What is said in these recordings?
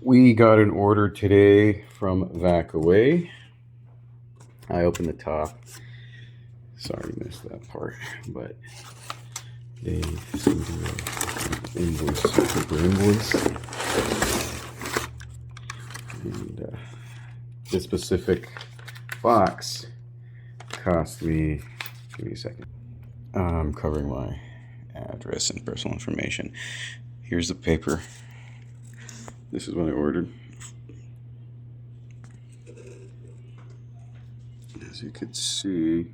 We got an order today from VacAway. I opened the top. Sorry, missed that part, but they seem to invoice, paper invoice. And this specific box cost me, give me a second. I'm covering my address and personal information. Here's the paper. This is what I ordered. As you could see,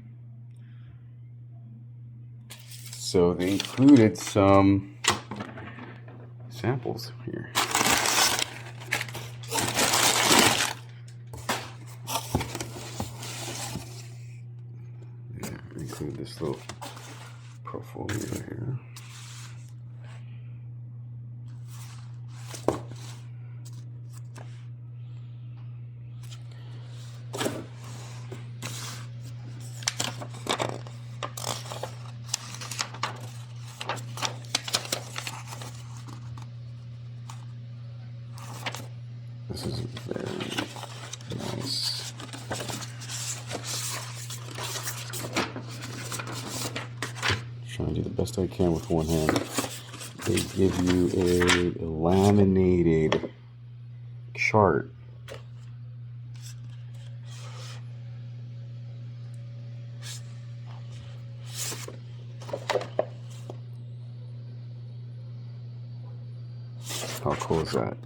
so they included some samples here. Yeah, include this little portfolio here. This is very nice. Trying to do the best I can with one hand. They give you a laminated chart. How cool is that?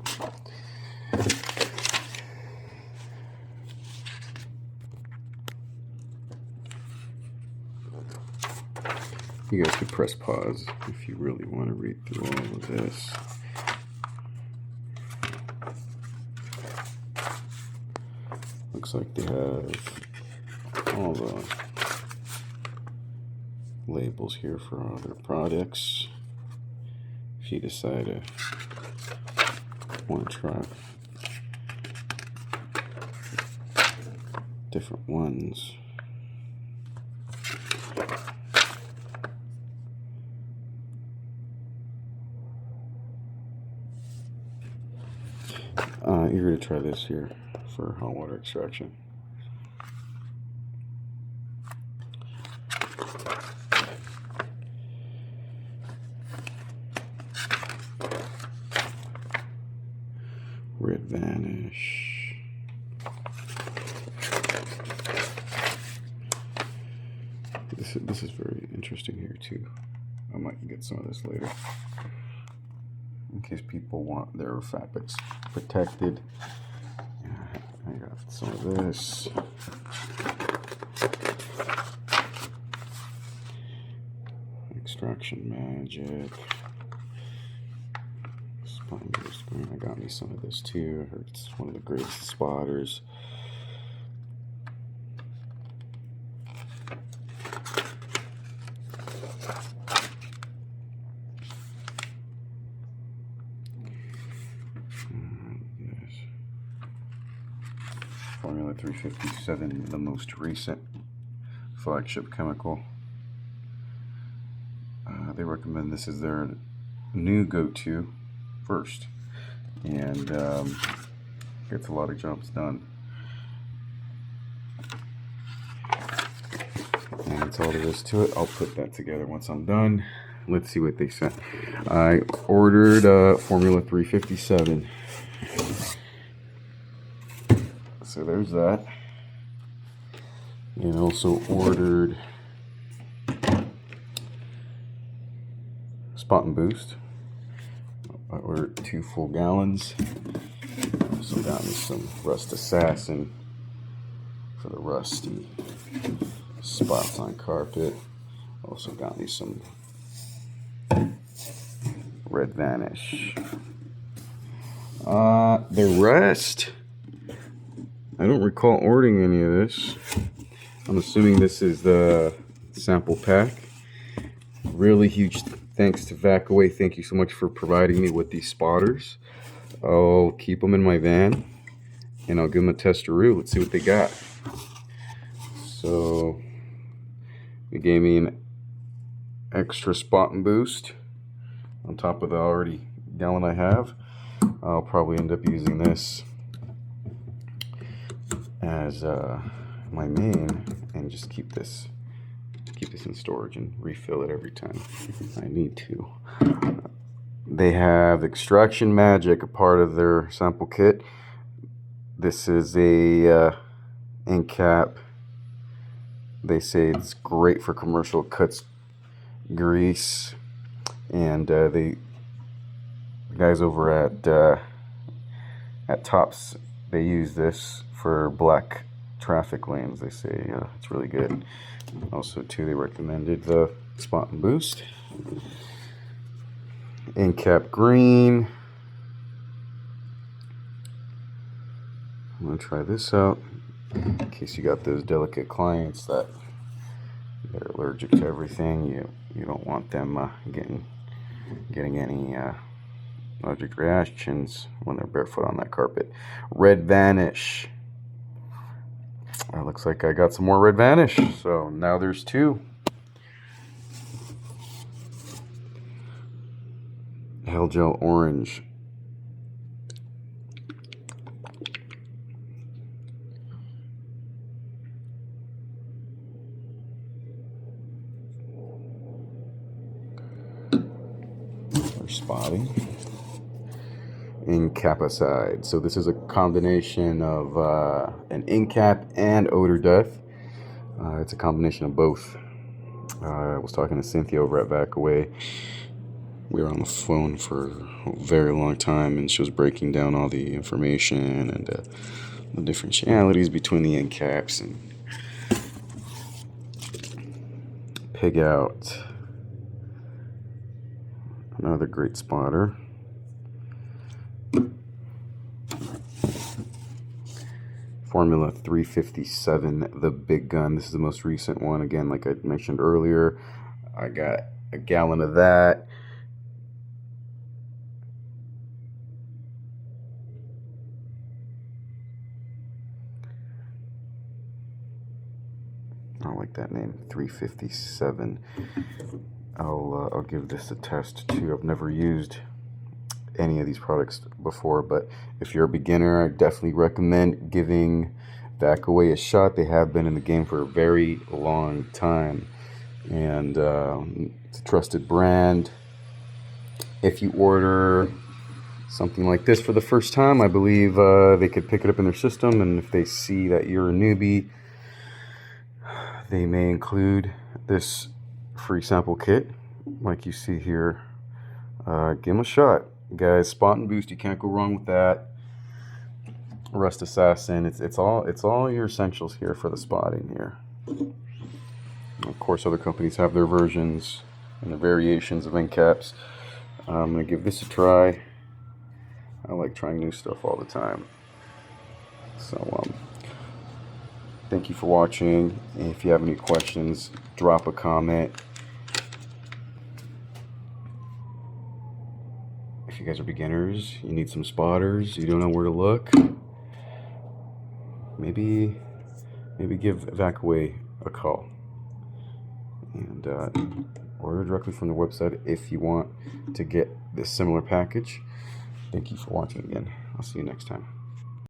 You guys could press pause if you really want to read through all of this. Looks like they have all the labels here for all their products. If you decide to want to try different ones. Eager to try this here for hot water extraction. Red Vanish. This is very interesting here too. I might get some of this later, in case people want their fabrics protected. I got some of this. Extraction Magic. I got me some of this too. I heard it's one of the greatest spotters. Formula 357, the most recent flagship chemical. They recommend this as their new go-to first, and gets a lot of jobs done. And that's all there is to it. I'll put that together once I'm done. Let's see what they sent. I ordered Formula 357. So there's that. And also ordered Spot and Boost. I ordered 2 full gallons. Also got me some Rust Assassin for the rusty spots on carpet. Also got me some Red Vanish. The rest, I don't recall ordering any of this. I'm assuming this is the sample pack. Really huge thanks to VacAway. Thank you so much for providing me with these spotters. I'll keep them in my van and I'll give them a testaroo. Let's see what they got. So they gave me an extra spot and boost on top of the already gallon I have. I'll probably end up using this as my main, and just keep this in storage and refill it every time I need to. They have Extraction Magic, a part of their sample kit. This is a Encap. They say it's great for commercial cuts grease, and the guys over at Tops, they use this for black traffic lanes. They say it's really good. Also too, they recommended the Spot and Boost. Encap Green. I'm gonna try this out in case you got those delicate clients that they're allergic to everything. You don't want them getting any allergic reactions when they're barefoot on that carpet. Red Vanish. Looks like I got some more Red Vanish, so now there's two. Hell Gel Orange. Or spotting. Encapicide. So this is a combination of an Encap and odor death. It's a combination of both. I was talking to Cynthia over at VacAway. We were on the phone for a very long time, and she was breaking down all the information and the differentialities between the Encaps and Pig Out. Another great spotter. Formula 357, the big gun. This is the most recent one. Again, like I mentioned earlier, I got a gallon of that. I like that name, 357. I'll give this a test too. I've never used any of these products before, but if you're a beginner, I definitely recommend giving VacAway a shot. They have been in the game for a very long time, and it's a trusted brand. If you order something like this for the first time, I believe they could pick it up in their system, and if they see that you're a newbie, they may include this free sample kit like you see here. Give them a shot, guys. Spot and Boost, you can't go wrong with that. Rust Assassin, it's all your essentials here for the spotting here. Of course, other companies have their versions and their variations of Encaps. I'm gonna give this a try. I like trying new stuff all the time. So thank you for watching. If you have any questions, drop a comment. If you guys are beginners, you need some spotters, you don't know where to look, maybe give VacAway a call and order directly from the website if you want to get this similar package. Thank you for watching again. I'll see you next time.